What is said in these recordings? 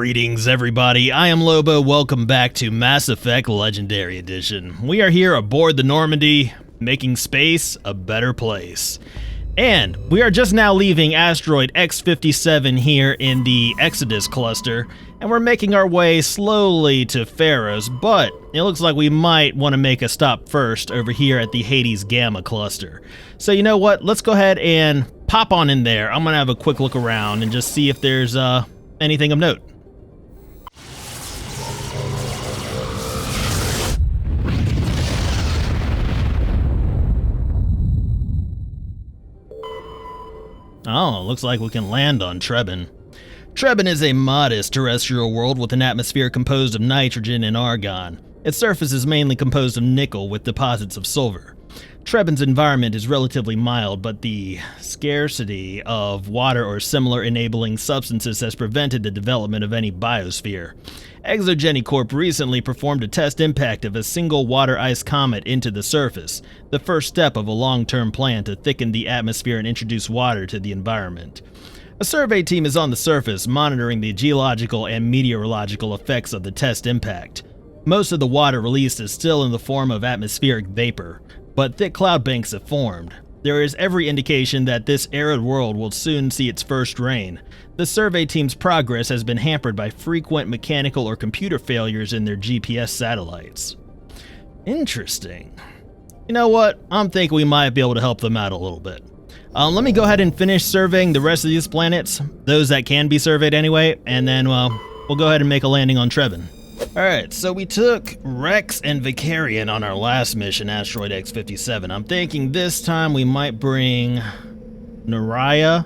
Greetings everybody, I am Lobo, welcome back to Mass Effect Legendary Edition. We are here aboard the Normandy, making space a better place. And we are just now leaving asteroid X-57 here in the Exodus cluster, and we're making our way slowly to Feros, but it looks like we might want to make a stop first over here at the Hades Gamma cluster. So you know what, let's go ahead and pop on in there. I'm gonna have a quick look around and just see if there's anything of note. Oh, looks like we can land on Treben. Treben is a modest terrestrial world with an atmosphere composed of nitrogen and argon. Its surface is mainly composed of nickel with deposits of silver. Treben's environment is relatively mild, but the scarcity of water or similar enabling substances has prevented the development of any biosphere. Exogeny Corp recently performed a test impact of a single water-ice comet into the surface, the first step of a long-term plan to thicken the atmosphere and introduce water to the environment. A survey team is on the surface, monitoring the geological and meteorological effects of the test impact. Most of the water released is still in the form of atmospheric vapor, but thick cloud banks have formed. There is every indication that this arid world will soon see its first rain. The survey team's progress has been hampered by frequent mechanical or computer failures in their GPS satellites. Interesting. You know what? I'm thinking we might be able to help them out a little bit. Let me go ahead and finish surveying the rest of these planets, those that can be surveyed anyway, and then we'll go ahead and make a landing on Treben. Alright, so we took Rex and Vicarian on our last mission, asteroid X-57. I'm thinking this time we might bring Naraya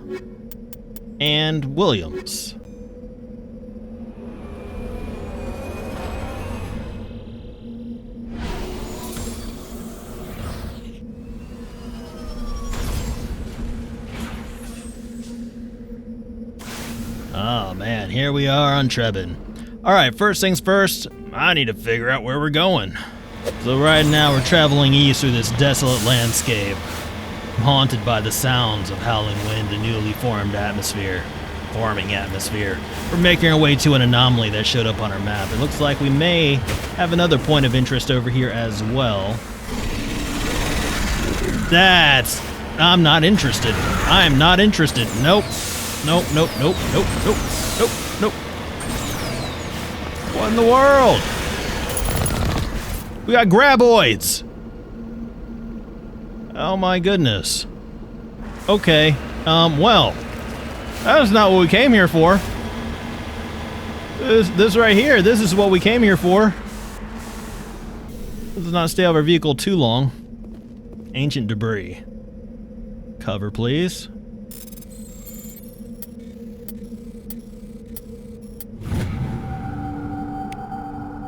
and Williams. Oh man, here we are on Treben. Alright, first things first, I need to figure out where we're going. So right now we're traveling east through this desolate landscape, haunted by the sounds of howling wind and newly forming atmosphere. We're making our way to an anomaly that showed up on our map. It looks like we may have another point of interest over here as well. I'm not interested. I am not interested. Nope. Nope. What in the world? We got graboids! Oh my goodness. Okay, well, that's not what we came here for. This right here, this is what we came here for. Let's not stay out of our vehicle too long. Ancient debris. Cover, please.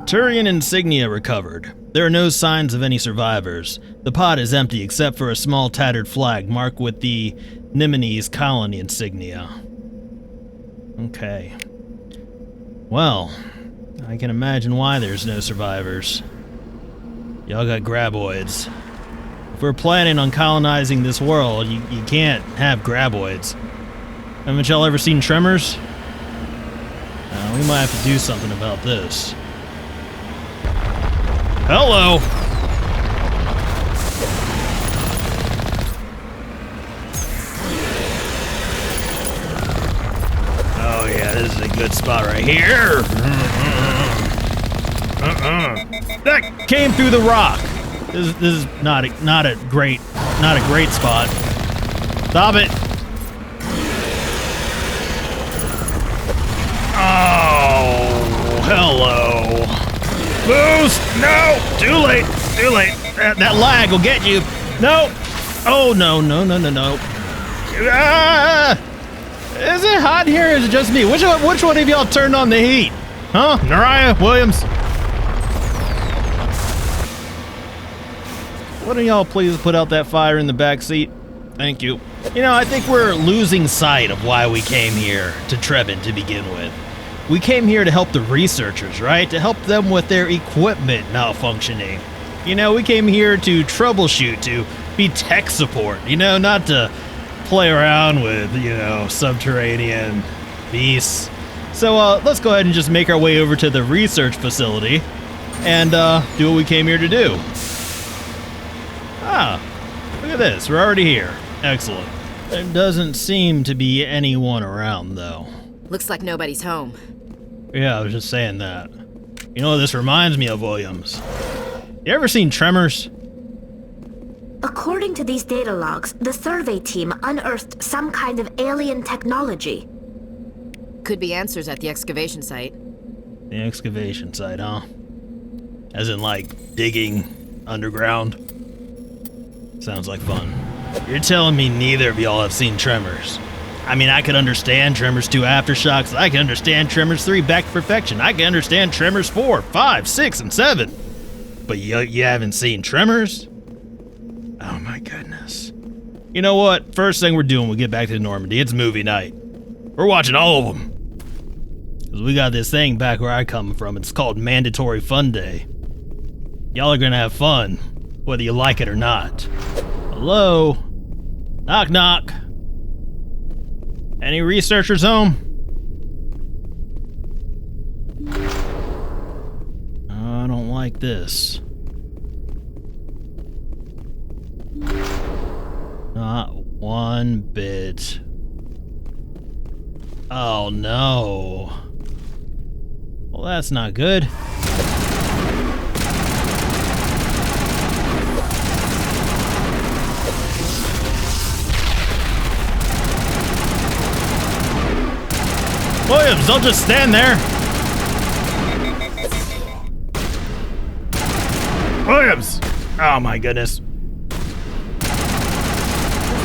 Turian insignia recovered. There are no signs of any survivors. The pod is empty except for a small tattered flag marked with the Nemesis colony insignia. Okay. Well, I can imagine why there's no survivors. Y'all got graboids. If we're planning on colonizing this world, you can't have graboids. Haven't y'all ever seen Tremors? We might have to do something about this. Hello! Oh yeah, this is a good spot right here. That came through the rock. This is not a great spot. Stop it! Oh, hello. Boost! No! Too late! That lag will get you! No! Oh, no. Ah! Is it hot here or is it just me? Which one of y'all turned on the heat? Huh? Naraya? Williams? Why don't y'all please put out that fire in the back seat? Thank you. You know, I think we're losing sight of why we came here to Treben to begin with. We came here to help the researchers, right? To help them with their equipment malfunctioning. You know, we came here to troubleshoot, to be tech support, you know, not to play around with, you know, subterranean beasts. So let's go ahead and just make our way over to the research facility and do what we came here to do. Ah, look at this. We're already here. Excellent. There doesn't seem to be anyone around, though. Looks like nobody's home. Yeah, I was just saying that. You know what this reminds me of, Williams? You ever seen Tremors? According to these data logs, the survey team unearthed some kind of alien technology. Could be answers at the excavation site. The excavation site, huh? As in, like, digging underground? Sounds like fun. You're telling me neither of y'all have seen Tremors? I mean, I could understand Tremors 2 Aftershocks. I can understand Tremors 3 Back to Perfection. I can understand Tremors 4, 5, 6, and 7. But you haven't seen Tremors? Oh my goodness. You know what? First thing we're doing when we get back to Normandy, it's movie night. We're watching all of them. Because we got this thing back where I come from. It's called Mandatory Fun Day. Y'all are gonna have fun, whether you like it or not. Hello? Knock knock. Any researchers home? I don't like this. Not one bit. Oh no. Well, that's not good. Williams, don't just stand there. Williams! Oh my goodness. The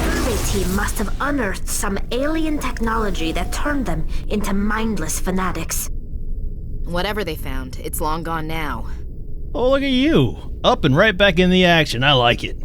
survey team must have unearthed some alien technology that turned them into mindless fanatics. Whatever they found, it's long gone now. Oh, look at you. Up and right back in the action. I like it.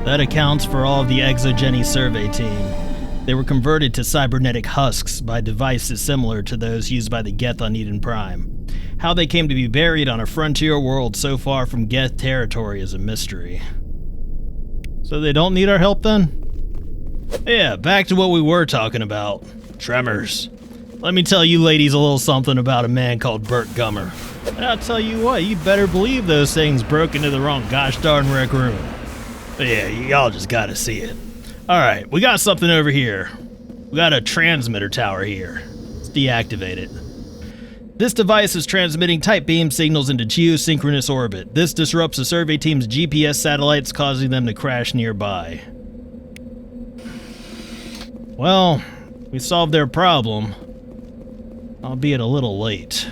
That accounts for all of the Exogeny survey team. They were converted to cybernetic husks by devices similar to those used by the Geth on Eden Prime. How they came to be buried on a frontier world so far from Geth territory is a mystery. So they don't need our help then? Yeah, back to what we were talking about. Tremors. Let me tell you ladies a little something about a man called Burt Gummer. And I'll tell you what, you better believe those things broke into the wrong gosh darn rec room. But yeah, y'all just gotta see it. Alright, we got something over here. We got a transmitter tower here. Let's deactivate it. This device is transmitting tight beam signals into geosynchronous orbit. This disrupts the survey team's GPS satellites, causing them to crash nearby. Well, we solved their problem, albeit a little late.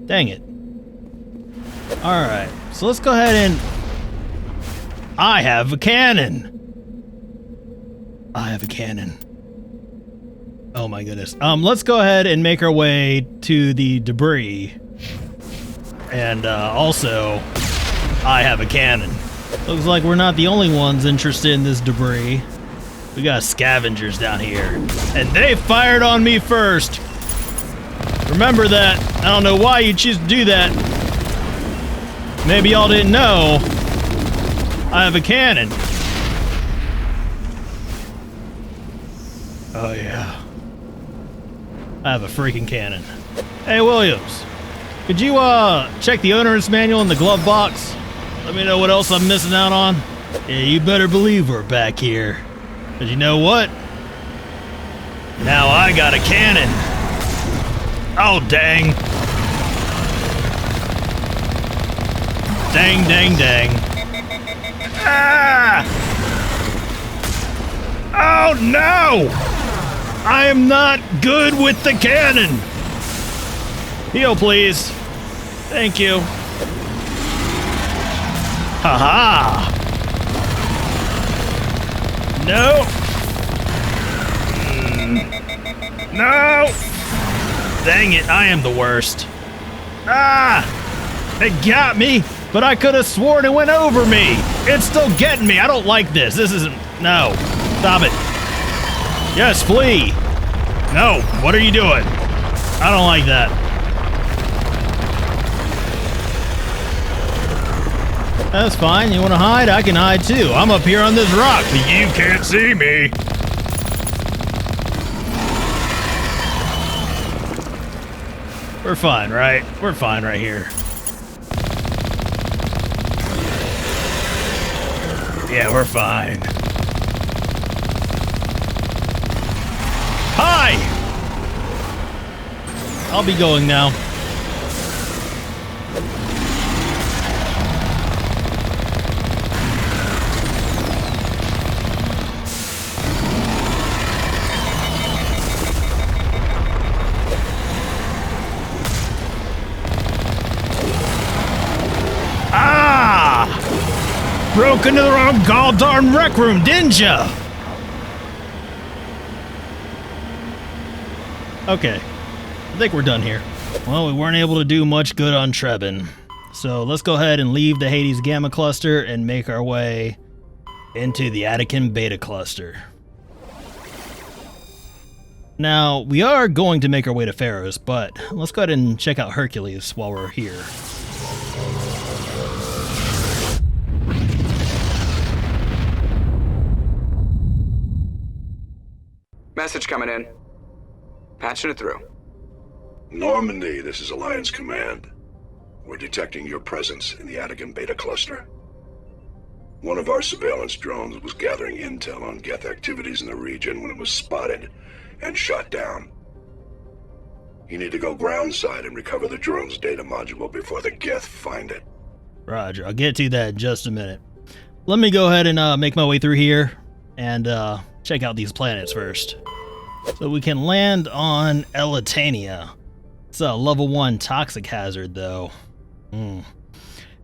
Dang it. Alright, so let's go ahead and... I have a cannon! I have a cannon. Oh my goodness. Let's go ahead and make our way to the debris. And also, I have a cannon. Looks like we're not the only ones interested in this debris. We got scavengers down here. And they fired on me first! Remember that. I don't know why you choose to do that. Maybe y'all didn't know. I have a cannon. Oh yeah. I have a freaking cannon. Hey Williams, could you check the owner's manual in the glove box? Let me know what else I'm missing out on. Yeah, you better believe we're back here. Cause you know what? Now I got a cannon. Oh dang. Dang, dang, dang. Ah! Oh no! I am not good with the cannon! Heal, please. Thank you. Haha! No! No! Dang it, I am the worst. Ah! It got me, but I could have sworn it went over me. It's still getting me. I don't like this. This isn't... No. Stop it. Yes, flee. No. What are you doing? I don't like that. That's fine. You want to hide? I can hide too. I'm up here on this rock, but you can't see me. We're fine, right? We're fine right here. Yeah, we're fine. Hi! I'll be going now. Broke into the wrong goddamn rec room, didn't ya? Okay, I think we're done here. Well, we weren't able to do much good on Treben. So let's go ahead and leave the Hades Gamma Cluster and make our way into the Attican Beta Cluster. Now, we are going to make our way to Feros, but let's go ahead and check out Hercules while we're here. Message coming in. Patching it through. Normandy, this is Alliance Command. We're detecting your presence in the Attican Beta Cluster. One of our surveillance drones was gathering intel on Geth activities in the region when it was spotted and shot down. You need to go groundside and recover the drone's data module before the Geth find it. Roger, I'll get to that in just a minute. Let me go ahead and make my way through here and check out these planets first. So we can land on Eletania. It's a level 1 toxic hazard though.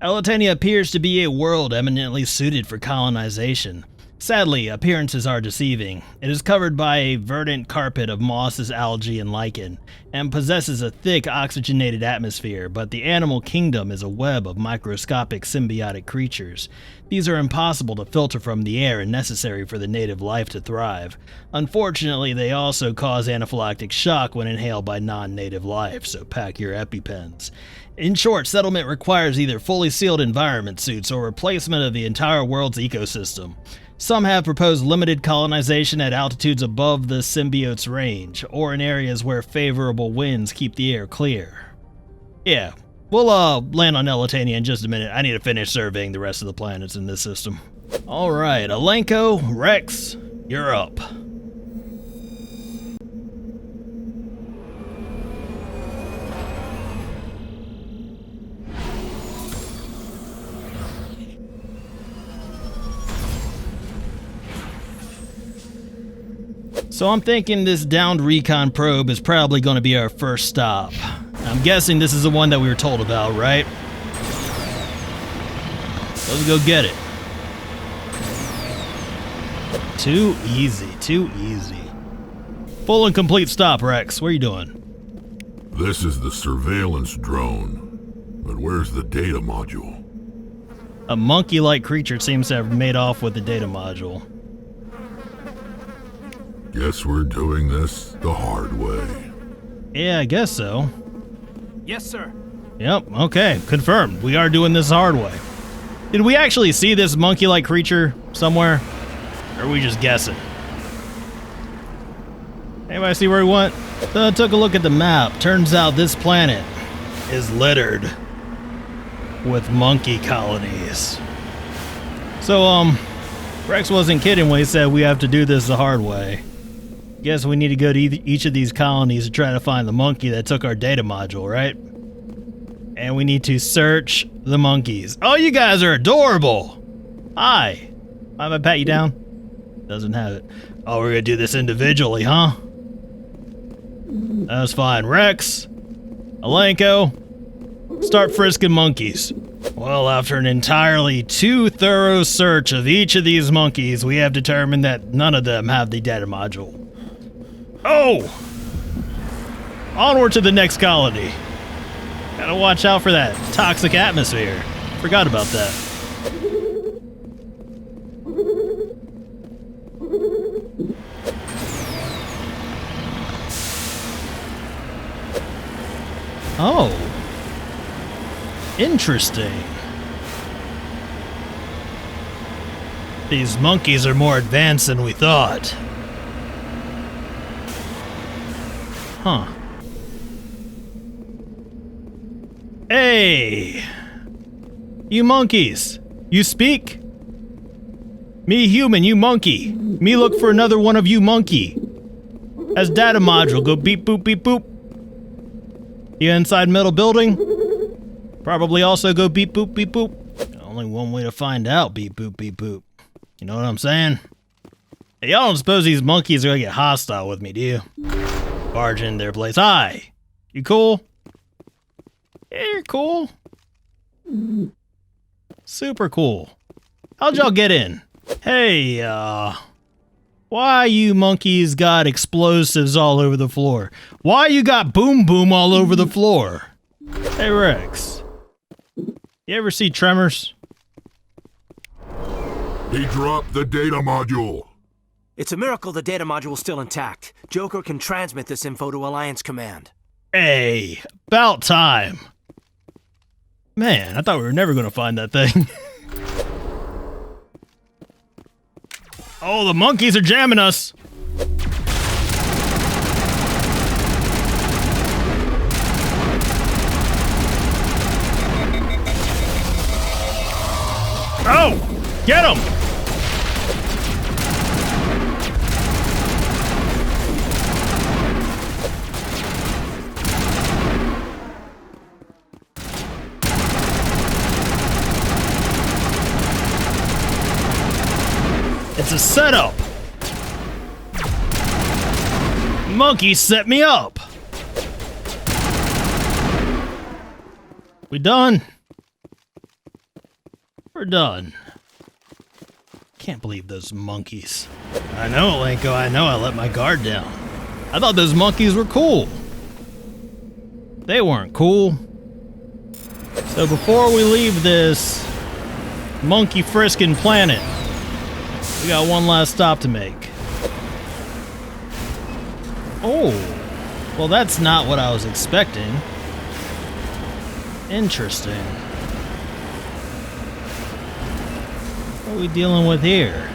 Eletania appears to be a world eminently suited for colonization. Sadly, appearances are deceiving. It is covered by a verdant carpet of mosses, algae, and lichen, and possesses a thick oxygenated atmosphere, but the animal kingdom is a web of microscopic symbiotic creatures. These are impossible to filter from the air and necessary for the native life to thrive. Unfortunately, they also cause anaphylactic shock when inhaled by non-native life, so pack your EpiPens. In short, settlement requires either fully sealed environment suits or replacement of the entire world's ecosystem. Some have proposed limited colonization at altitudes above the symbiote's range, or in areas where favorable winds keep the air clear. Yeah, we'll land on Eletania in just a minute. I need to finish surveying the rest of the planets in this system. Alright, Alenko, Rex, you're up. So I'm thinking this downed recon probe is probably going to be our first stop. I'm guessing this is the one that we were told about, right? Let's go get it. Too easy, too easy. Full and complete stop, Rex. What are you doing? This is the surveillance drone, but where's the data module? A monkey-like creature seems to have made off with the data module. Guess we're doing this the hard way. Yeah, I guess so. Yes, sir. Yep, okay, confirmed. We are doing this the hard way. Did we actually see this monkey-like creature somewhere? Or are we just guessing? Anybody see where he went? So I took a look at the map. Turns out this planet is littered with monkey colonies. So, Rex wasn't kidding when he said we have to do this the hard way. Guess we need to go to each of these colonies to try to find the monkey that took our data module, right? And we need to search the monkeys. Oh, you guys are adorable! Hi! Mind if I pat you down? Doesn't have it. Oh, we're gonna do this individually, huh? That's fine. Rex, Alenko, start frisking monkeys. Well, after an entirely too thorough search of each of these monkeys, we have determined that none of them have the data module. Oh! Onward to the next colony. Gotta watch out for that toxic atmosphere. Forgot about that. Oh. Interesting. These monkeys are more advanced than we thought. Huh. Hey! You monkeys! You speak? Me human, you monkey. Me look for another one of you monkey. As data module, go beep boop beep boop. You inside metal building? Probably also go beep boop beep boop. Only one way to find out, beep boop beep boop. You know what I'm saying? Hey, y'all don't suppose these monkeys are gonna get hostile with me, do you? Barge in their place. Hi! You cool? Yeah, you're cool. Super cool. How'd y'all get in? Hey, why you monkeys got explosives all over the floor? Why you got boom boom all over the floor? Hey, Rex. You ever see Tremors? He dropped the data module. It's a miracle the data module's still intact. Joker can transmit this info to Alliance Command. Hey, about time. Man, I thought we were never gonna find that thing. Oh, the monkeys are jamming us. Oh, get him! It's a setup. Monkey set me up. We done? We're done. Can't believe those monkeys. I know, Lenko, I know I let my guard down. I thought those monkeys were cool. They weren't cool. So before we leave this monkey frisking planet, we got one last stop to make. Oh, well that's not what I was expecting. Interesting. What are we dealing with here?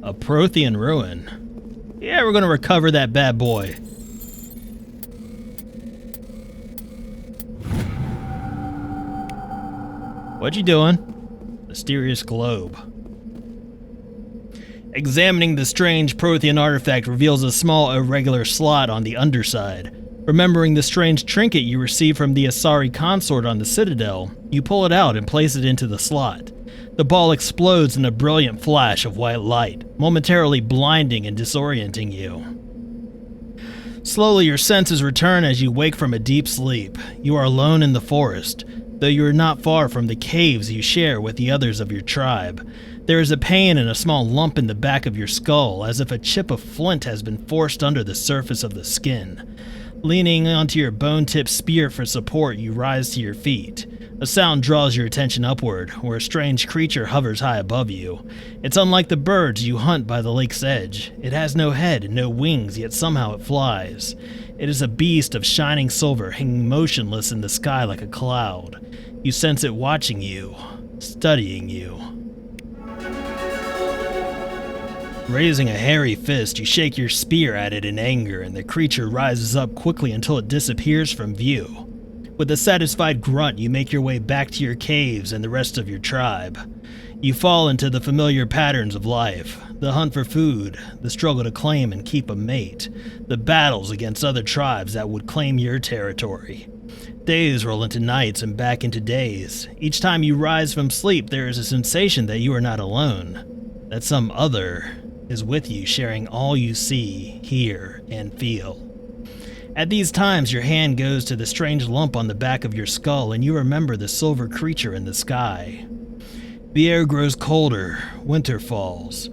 A Prothean ruin. Yeah, we're gonna recover that bad boy. What you doing? Mysterious globe. Examining the strange Prothean artifact reveals a small irregular slot on the underside. Remembering the strange trinket you received from the Asari consort on the Citadel, you pull it out and place it into the slot. The ball explodes in a brilliant flash of white light, momentarily blinding and disorienting you. Slowly your senses return as you wake from a deep sleep. You are alone in the forest, though you are not far from the caves you share with the others of your tribe. There is a pain and a small lump in the back of your skull, as if a chip of flint has been forced under the surface of the skin. Leaning onto your bone-tipped spear for support, you rise to your feet. A sound draws your attention upward, where a strange creature hovers high above you. It's unlike the birds you hunt by the lake's edge. It has no head and no wings, yet somehow it flies. It is a beast of shining silver, hanging motionless in the sky like a cloud. You sense it watching you, studying you. Raising a hairy fist, you shake your spear at it in anger, and the creature rises up quickly until it disappears from view. With a satisfied grunt, you make your way back to your caves and the rest of your tribe. You fall into the familiar patterns of life: the hunt for food, the struggle to claim and keep a mate, the battles against other tribes that would claim your territory. Days roll into nights and back into days. Each time you rise from sleep, there is a sensation that you are not alone, that some other is with you, sharing all you see, hear, and feel. At these times, your hand goes to the strange lump on the back of your skull, and you remember the silver creature in the sky. The air grows colder, winter falls.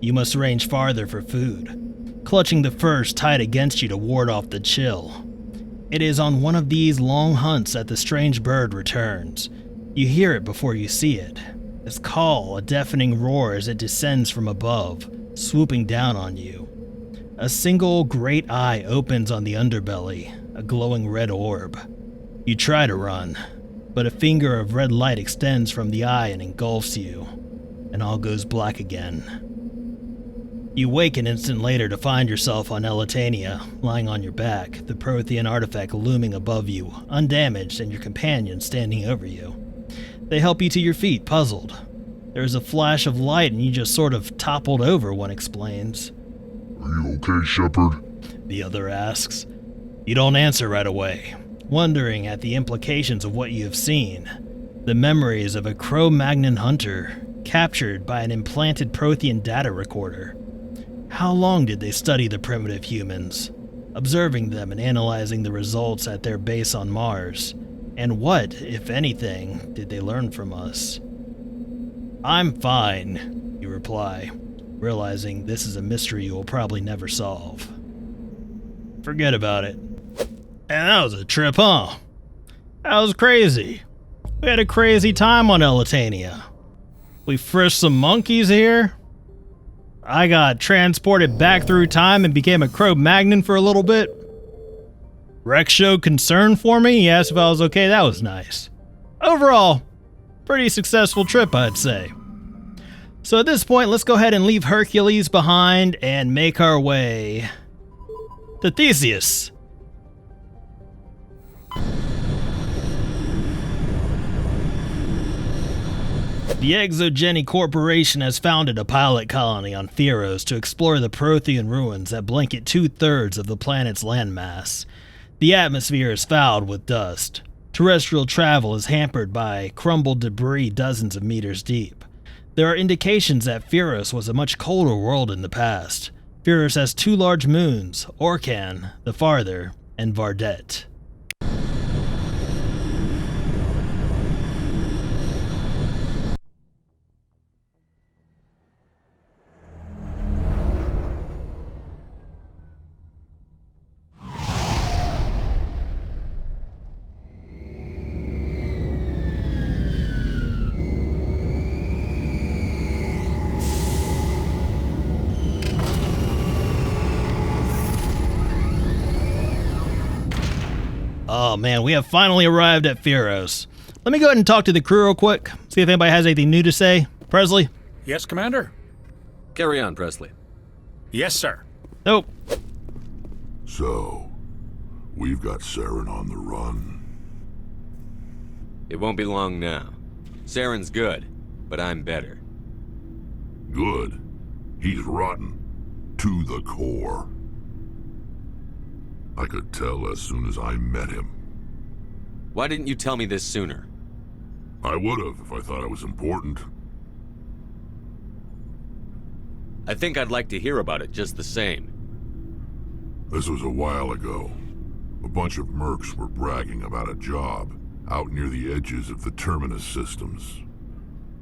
You must range farther for food, clutching the furs tight against you to ward off the chill. It is on one of these long hunts that the strange bird returns. You hear it before you see it. Its call, a deafening roar as it descends from above, swooping down on you. A single great eye opens on the underbelly, a glowing red orb. You try to run, but a finger of red light extends from the eye and engulfs you, and all goes black again. You wake an instant later to find yourself on Eletania, lying on your back, the Prothean artifact looming above you, undamaged, and your companion standing over you. They help you to your feet, puzzled. There is a flash of light and you just sort of toppled over, one explains. Are you okay, Shepard? The other asks. You don't answer right away, wondering at the implications of what you have seen. The memories of a Cro-Magnon hunter, captured by an implanted Prothean data recorder. How long did they study the primitive humans, observing them and analyzing the results at their base on Mars? And what, if anything, did they learn from us? I'm fine, you reply, realizing this is a mystery you will probably never solve. Forget about it. And that was a trip, huh? That was crazy. We had a crazy time on Eletania. We frisked some monkeys here. I got transported back through time and became a Cro-Magnon for a little bit. Rex showed concern for me. He asked if I was okay. That was nice. Overall, pretty successful trip, I'd say. So at this point, let's go ahead and leave Hercules behind and make our way to Theseus. The Exogeny Corporation has founded a pilot colony on Feros to explore the Prothean ruins that blanket 2/3 of the planet's landmass. The atmosphere is fouled with dust. Terrestrial travel is hampered by crumbled debris dozens of meters deep. There are indications that Feros was a much colder world in the past. Feros has 2 large moons, Orkan, the farther, and Vardet. Oh man, we have finally arrived at Feros. Let me go ahead and talk to the crew real quick, see if anybody has anything new to say. Presley? Yes, Commander? Carry on, Presley. Yes, sir. Nope. So, we've got Saren on the run. It won't be long now. Saren's good, but I'm better. Good. He's rotten. To the core. I could tell as soon as I met him. Why didn't you tell me this sooner? I would've if I thought it was important. I think I'd like to hear about it just the same. This was a while ago. A bunch of mercs were bragging about a job out near the edges of the Terminus systems.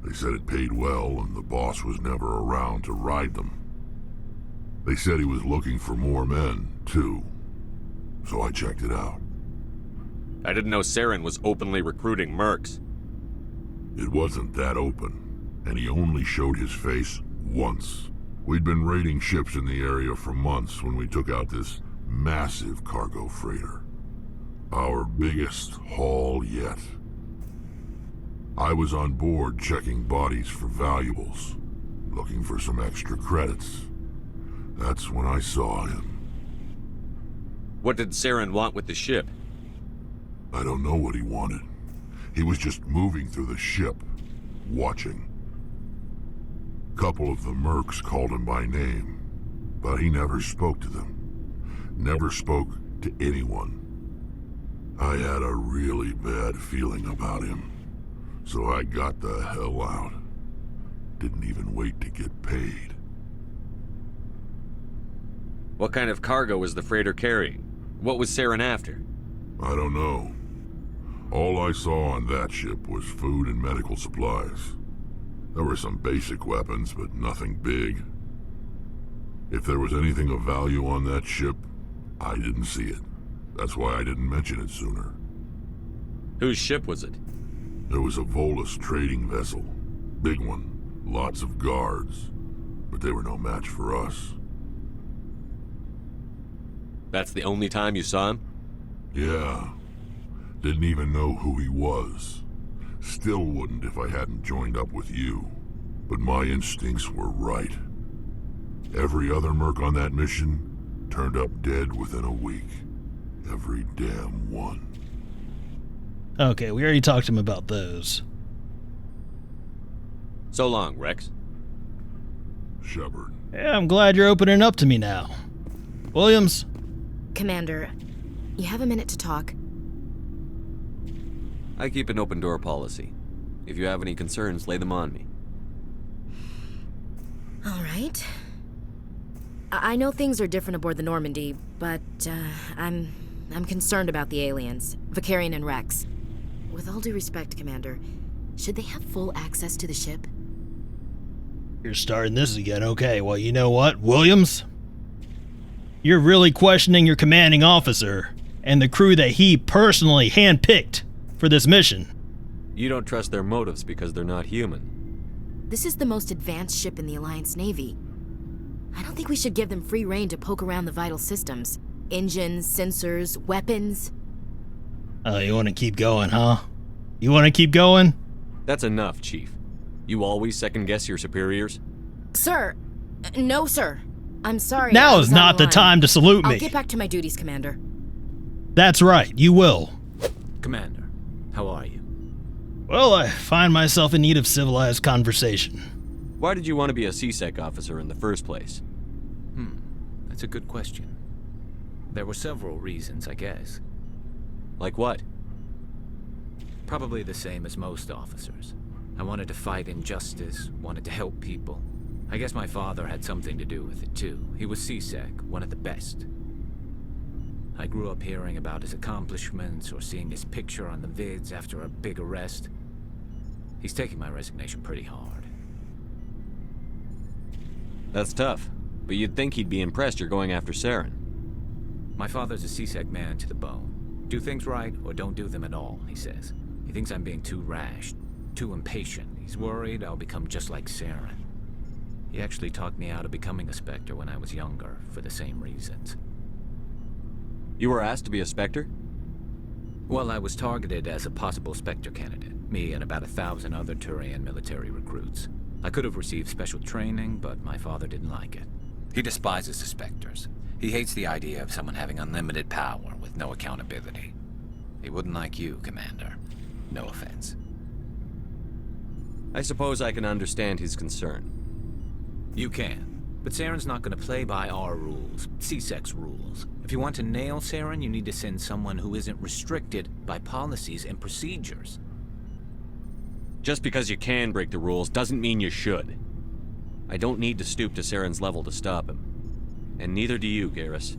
They said it paid well and the boss was never around to ride them. They said he was looking for more men, too. So I checked it out. I didn't know Saren was openly recruiting mercs. It wasn't that open, and he only showed his face once. We'd been raiding ships in the area for months when we took out this massive cargo freighter. Our biggest haul yet. I was on board checking bodies for valuables, looking for some extra credits. That's when I saw him. What did Saren want with the ship? I don't know what he wanted. He was just moving through the ship, watching. Couple of the mercs called him by name, but he never spoke to them. Never spoke to anyone. I had a really bad feeling about him, so I got the hell out. Didn't even wait to get paid. What kind of cargo was the freighter carrying? What was Saren after? I don't know. All I saw on that ship was food and medical supplies. There were some basic weapons, but nothing big. If there was anything of value on that ship, I didn't see it. That's why I didn't mention it sooner. Whose ship was it? It was a Volus trading vessel. Big one. Lots of guards. But they were no match for us. That's the only time you saw him? Yeah. Didn't even know who he was. Still wouldn't if I hadn't joined up with you. But my instincts were right. Every other merc on that mission turned up dead within a week. Every damn one. Okay, we already talked to him about those. So long, Rex. Shepard. Yeah, I'm glad you're opening up to me now. Williams? Commander, you have a minute to talk? I keep an open door policy. If you have any concerns, lay them on me. All right. I know things are different aboard the Normandy, but I'm concerned about the aliens, Vicarian and Rex. With all due respect, Commander, should they have full access to the ship? You're starting this again. Okay, well, you know what, Williams? You're really questioning your commanding officer and the crew that he personally handpicked for this mission. You don't trust their motives because they're not human. This is the most advanced ship in the Alliance Navy. I don't think we should give them free rein to poke around the vital systems. Engines, sensors, weapons. Oh, you want to keep going, huh? You want to keep going? That's enough, Chief. You always second-guess your superiors? Sir! No, sir. I'm sorry. Now I is was not out of the line. time to salute me. I'll get back to my duties, Commander. That's right, you will. Commander, how are you? Well, I find myself in need of civilized conversation. Why did you want to be a CSEC officer in the first place? That's a good question. There were several reasons, I guess. Like what? Probably the same as most officers. I wanted to fight injustice, wanted to help people. I guess my father had something to do with it too. He was CSEC, one of the best. I grew up hearing about his accomplishments or seeing his picture on the vids after a big arrest. He's taking my resignation pretty hard. That's tough, but you'd think he'd be impressed you're going after Saren. My father's a CSEC man to the bone. Do things right or don't do them at all, he says. He thinks I'm being too rash, too impatient. He's worried I'll become just like Saren. He actually talked me out of becoming a Spectre when I was younger, for the same reasons. You were asked to be a Spectre? Well, I was targeted as a possible Spectre candidate. Me and about 1,000 other Turian military recruits. I could have received special training, but my father didn't like it. He despises the Spectres. He hates the idea of someone having unlimited power with no accountability. He wouldn't like you, Commander. No offense. I suppose I can understand his concern. You can. But Saren's not going to play by our rules, CSEC's rules. If you want to nail Saren, you need to send someone who isn't restricted by policies and procedures. Just because you can break the rules doesn't mean you should. I don't need to stoop to Saren's level to stop him. And neither do you, Garrus.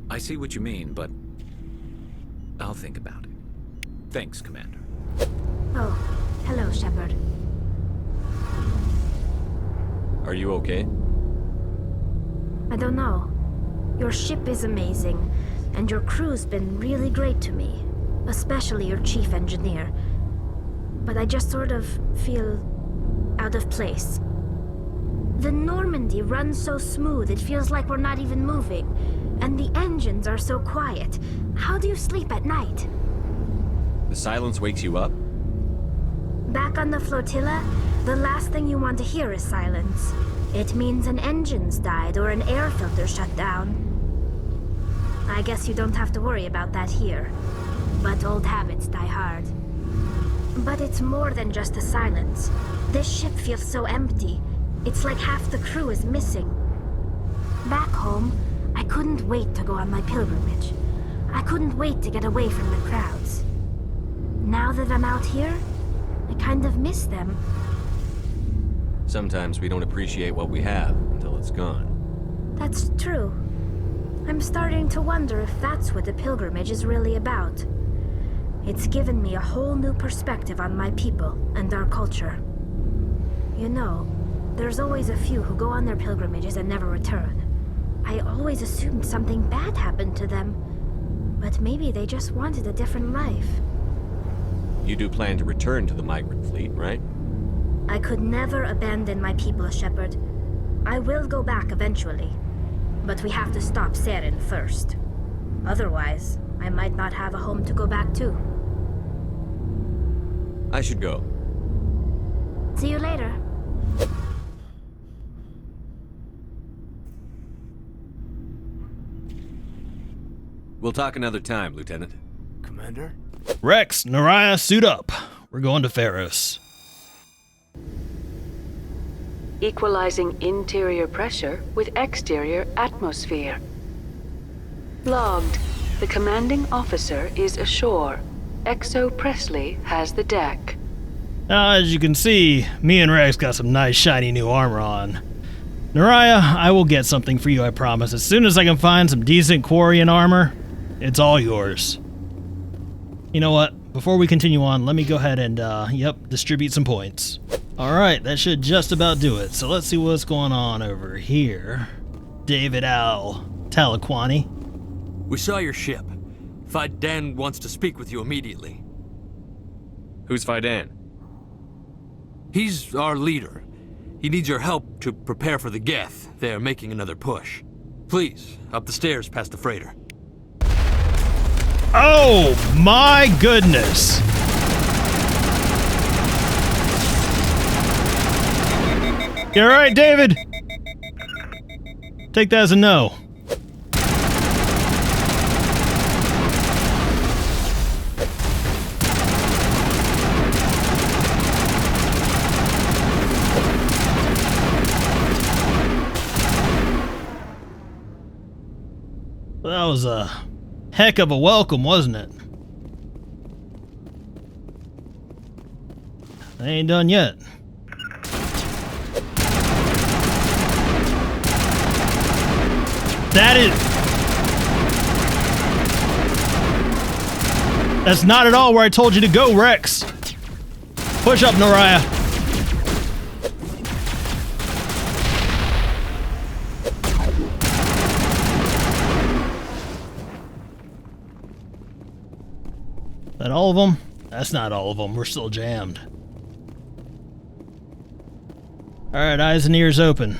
I see what you mean, but I'll think about it. Thanks, Commander. Oh, hello, Shepard. Are you okay? I don't know. Your ship is amazing, and your crew's been really great to me, especially your chief engineer. But I just sort of feel out of place. The Normandy runs so smooth it feels like we're not even moving, and the engines are so quiet. How do you sleep at night? The silence wakes you up? Back on the flotilla, the last thing you want to hear is silence. It means an engine's died or an air filter shut down. I guess you don't have to worry about that here. But old habits die hard. But it's more than just the silence. This ship feels so empty. It's like half the crew is missing. Back home, I couldn't wait to go on my pilgrimage. I couldn't wait to get away from the crowds. Now that I'm out here, I kind of miss them. Sometimes we don't appreciate what we have until it's gone. That's true. I'm starting to wonder if that's what the pilgrimage is really about. It's given me a whole new perspective on my people and our culture. You know, there's always a few who go on their pilgrimages and never return. I always assumed something bad happened to them. But maybe they just wanted a different life. You do plan to return to the migrant fleet, right? I could never abandon my people, Shepard. I will go back eventually. But we have to stop Saren first. Otherwise, I might not have a home to go back to. I should go. See you later. We'll talk another time, Lieutenant. Commander? Rex, Naraya, suit up. We're going to Feros. Equalizing interior pressure with exterior atmosphere. Logged. The commanding officer is ashore. Exo Presley has the deck. As you can see, me and Rex got some nice shiny new armor on. Naraya, I will get something for you, I promise. As soon as I can find some decent Quarian armor, it's all yours. You know what? Before we continue on, let me go ahead and, distribute some points. Alright, that should just about do it. So let's see what's going on over here. David Al Talaquani. We saw your ship. Fidan wants to speak with you immediately. Who's Fidan? He's our leader. He needs your help to prepare for the Geth. They're making another push. Please, up the stairs past the freighter. Oh my goodness! You alright, David? Take that as a no. That was a heck of a welcome, wasn't it? They ain't done yet. That's not at all where I told you to go, Rex. Push up, Naraya. That all of them? That's not all of them. We're still jammed. Alright, eyes and ears open.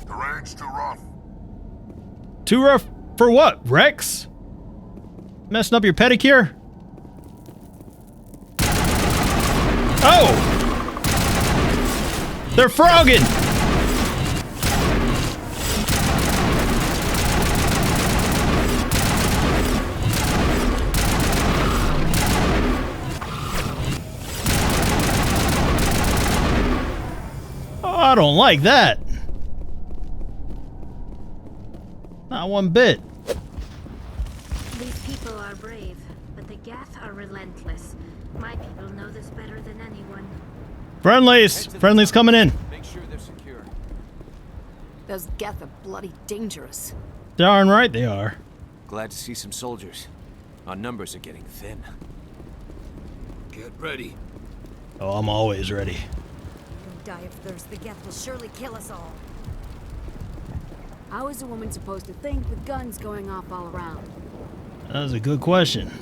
Terrain's too rough. Too rough for what, Rex? Messing up your pedicure? Oh! They're frogging! Oh, I don't like that. Not one bit. These people are brave, but the Geth are relentless. My people know this better than anyone. Friendlies! Friendlies coming in. Make sure they're secure. Those Geth are bloody dangerous. Darn right they are. Glad to see some soldiers. Our numbers are getting thin. Get ready. Oh, I'm always ready. We'll die of thirst. The Geth will surely kill us all. How is a woman supposed to think with guns going off all around? That was a good question.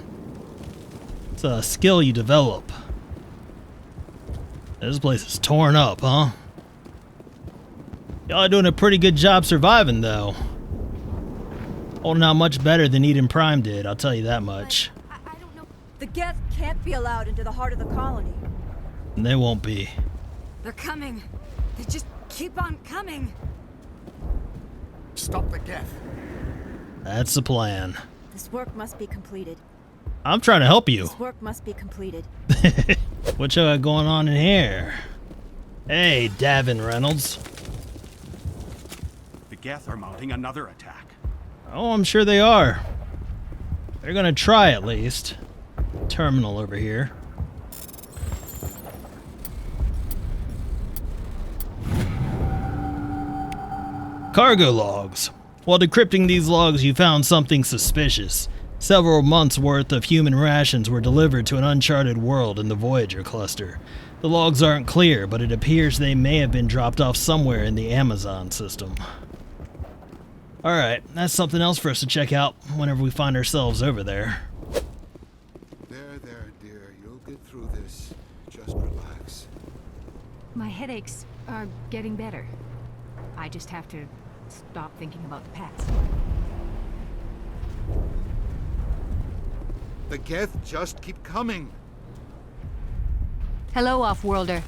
It's a skill you develop. This place is torn up, huh? Y'all are doing a pretty good job surviving, though. Holding out much better than Eden Prime did, I'll tell you that much. I don't know. The Geth can't be allowed into the heart of the colony. And they won't be. They're coming. They just keep on coming. Stop the Geth. That's the plan. This work must be completed. I'm trying to help you. This work must be completed. What you got going on in here? Hey, Davin Reynolds. The Geth are mounting another attack. Oh, I'm sure they are. They're gonna try at least. Terminal over here. Cargo logs. While decrypting these logs, you found something suspicious. Several months' worth of human rations were delivered to an uncharted world in the Voyager cluster. The logs aren't clear, but it appears they may have been dropped off somewhere in the Amazon system. Alright, that's something else for us to check out whenever we find ourselves over there. There, dear. You'll get through this. Just relax. My headaches are getting better. I just have to stop thinking about the past. The Geth just keep coming. Hello, Off-Worlder.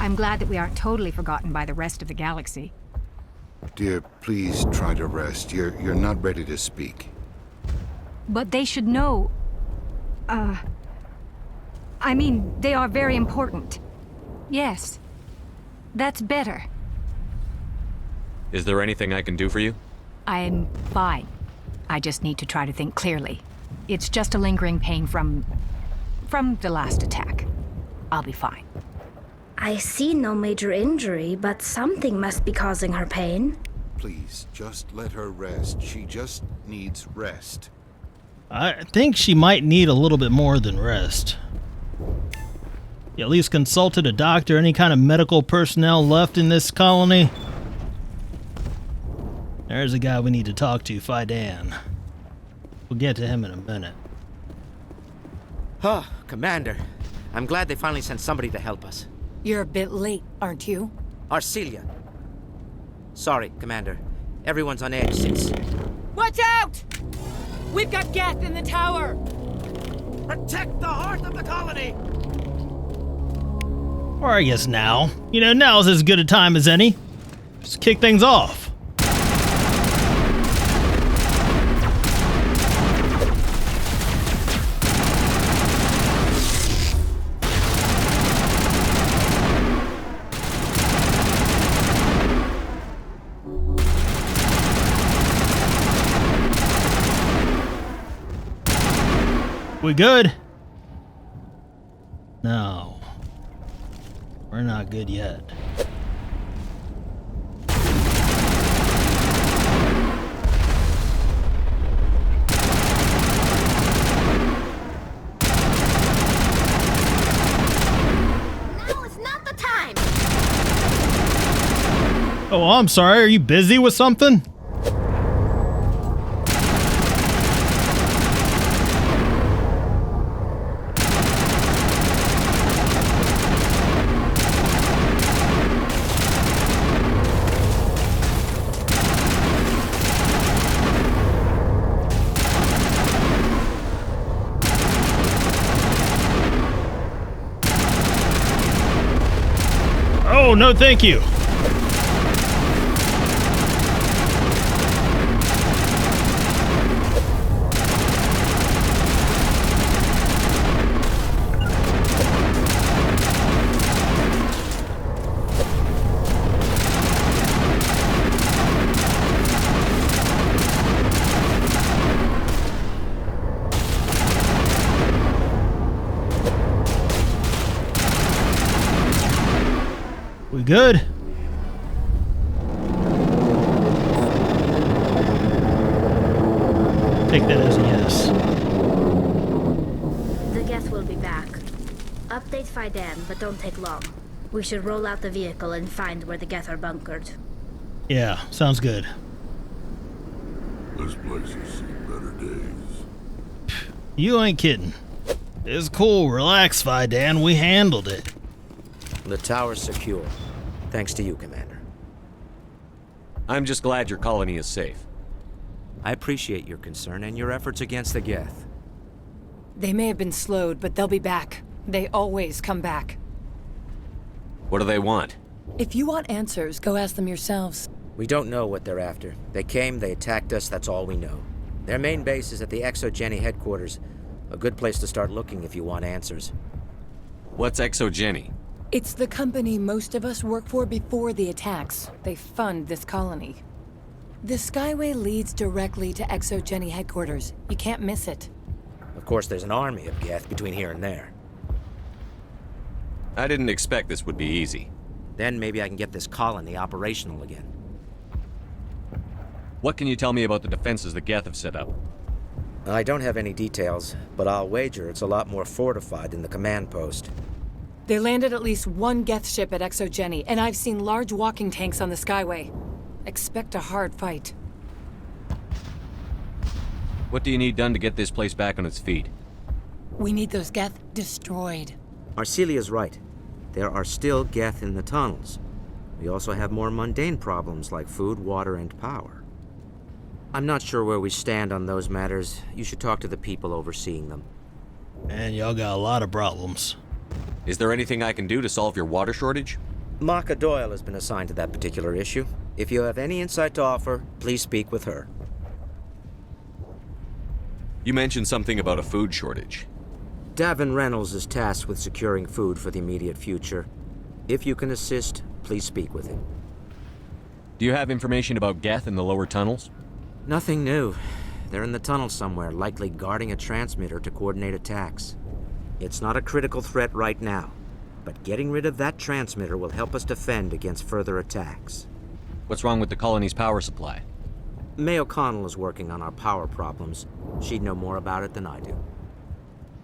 I'm glad that we aren't totally forgotten by the rest of the galaxy. Dear, please try to rest. You're not ready to speak. But they should know... I mean, they are very important. Yes. That's better. Is there anything I can do for you? I'm fine. I just need to try to think clearly. It's just a lingering pain from the last attack. I'll be fine. I see no major injury, but something must be causing her pain. Please, just let her rest. She just needs rest. I think she might need a little bit more than rest. You at least consulted a doctor, any kind of medical personnel left in this colony? There's a guy we need to talk to, Fidan. We'll get to him in a minute. Huh, Commander. I'm glad they finally sent somebody to help us. You're a bit late, aren't you? Arcelia. Sorry, Commander. Everyone's on edge since... Watch out! We've got Geth in the tower! Protect the heart of the colony! Or I guess now. You know, now's as good a time as any. Just kick things off. We good? No. We're not good yet. Now is not the time! Oh, I'm sorry. Are you busy with something? Oh, no thank you. We good? Take that as a yes. The Geth will be back. Update Fidan, but don't take long. We should roll out the vehicle and find where the Geth are bunkered. Yeah, sounds good. This place has seen better days. You ain't kidding. It's cool. Relax, Fidan. We handled it. The tower's secure. Thanks to you, Commander. I'm just glad your colony is safe. I appreciate your concern and your efforts against the Geth. They may have been slowed, but they'll be back. They always come back. What do they want? If you want answers, go ask them yourselves. We don't know what they're after. They came, they attacked us, that's all we know. Their main base is at the ExoGeni headquarters. A good place to start looking if you want answers. What's ExoGeni? It's the company most of us worked for before the attacks. They fund this colony. The Skyway leads directly to ExoGeni headquarters. You can't miss it. Of course, there's an army of Geth between here and there. I didn't expect this would be easy. Then maybe I can get this colony operational again. What can you tell me about the defenses the Geth have set up? I don't have any details, but I'll wager it's a lot more fortified than the command post. They landed at least one Geth ship at Exogeny, and I've seen large walking tanks on the Skyway. Expect a hard fight. What do you need done to get this place back on its feet? We need those Geth destroyed. Arcelia's right. There are still Geth in the tunnels. We also have more mundane problems like food, water, and power. I'm not sure where we stand on those matters. You should talk to the people overseeing them. And y'all got a lot of problems. Is there anything I can do to solve your water shortage? Maka Doyle has been assigned to that particular issue. If you have any insight to offer, please speak with her. You mentioned something about a food shortage. Davin Reynolds is tasked with securing food for the immediate future. If you can assist, please speak with him. Do you have information about Geth in the lower tunnels? Nothing new. They're in the tunnel somewhere, likely guarding a transmitter to coordinate attacks. It's not a critical threat right now, but getting rid of that transmitter will help us defend against further attacks. What's wrong with the colony's power supply? May O'Connell is working on our power problems. She'd know more about it than I do.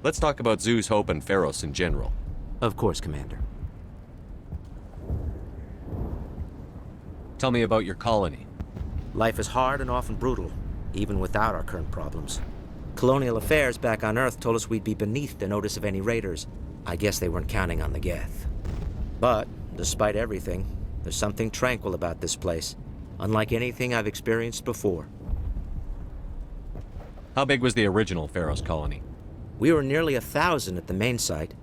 Let's talk about Zoo's Hope and Feros in general. Of course, Commander. Tell me about your colony. Life is hard and often brutal, even without our current problems. Colonial affairs back on Earth told us we'd be beneath the notice of any raiders. I guess they weren't counting on the Geth. But, despite everything, there's something tranquil about this place, unlike anything I've experienced before. How big was the original Feros colony? We were nearly 1,000 at the main site,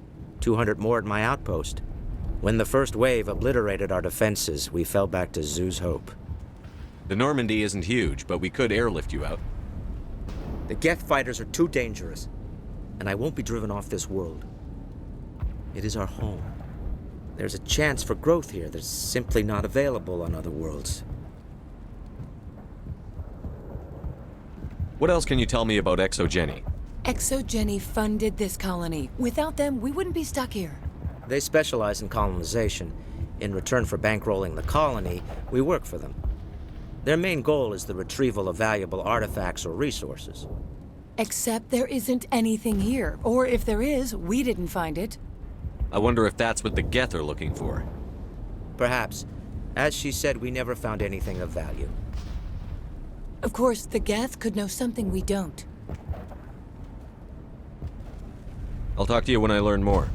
200 more at my outpost. When the first wave obliterated our defenses, we fell back to Zoo's Hope. The Normandy isn't huge, but we could airlift you out. The Geth fighters are too dangerous, and I won't be driven off this world. It is our home. There's a chance for growth here that's simply not available on other worlds. What else can you tell me about Exogeny? Exogeny funded this colony. Without them, we wouldn't be stuck here. They specialize in colonization. In return for bankrolling the colony, we work for them. Their main goal is the retrieval of valuable artifacts or resources. Except there isn't anything here. Or if there is, we didn't find it. I wonder if that's what the Geth are looking for. Perhaps. As she said, we never found anything of value. Of course, the Geth could know something we don't. I'll talk to you when I learn more.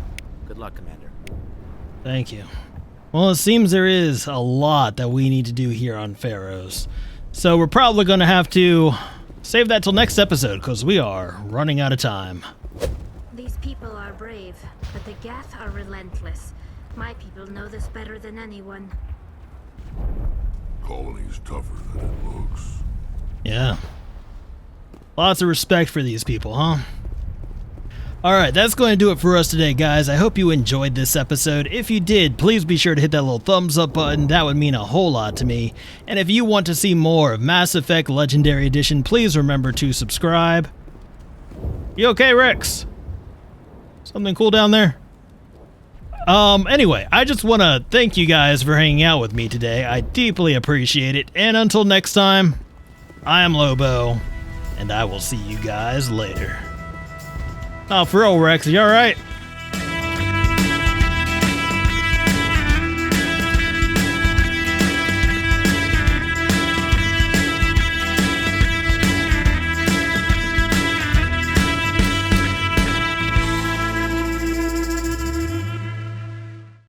Good luck, Commander. Thank you. Well, it seems there is a lot that we need to do here on Feros. So we're probably going to have to save that till next episode, because we are running out of time. These people are brave, but the Geth are relentless. My people know this better than anyone. Colony's tougher than it looks. Yeah. Lots of respect for these people, huh? Alright, that's going to do it for us today, guys. I hope you enjoyed this episode. If you did, please be sure to hit that little thumbs up button. That would mean a whole lot to me. And if you want to see more of Mass Effect Legendary Edition, please remember to subscribe. You okay, Rex? Something cool down there? Anyway, I just want to thank you guys for hanging out with me today. I deeply appreciate it. And until next time, I am Lobo, and I will see you guys later. Oh, for real, Rex, you alright?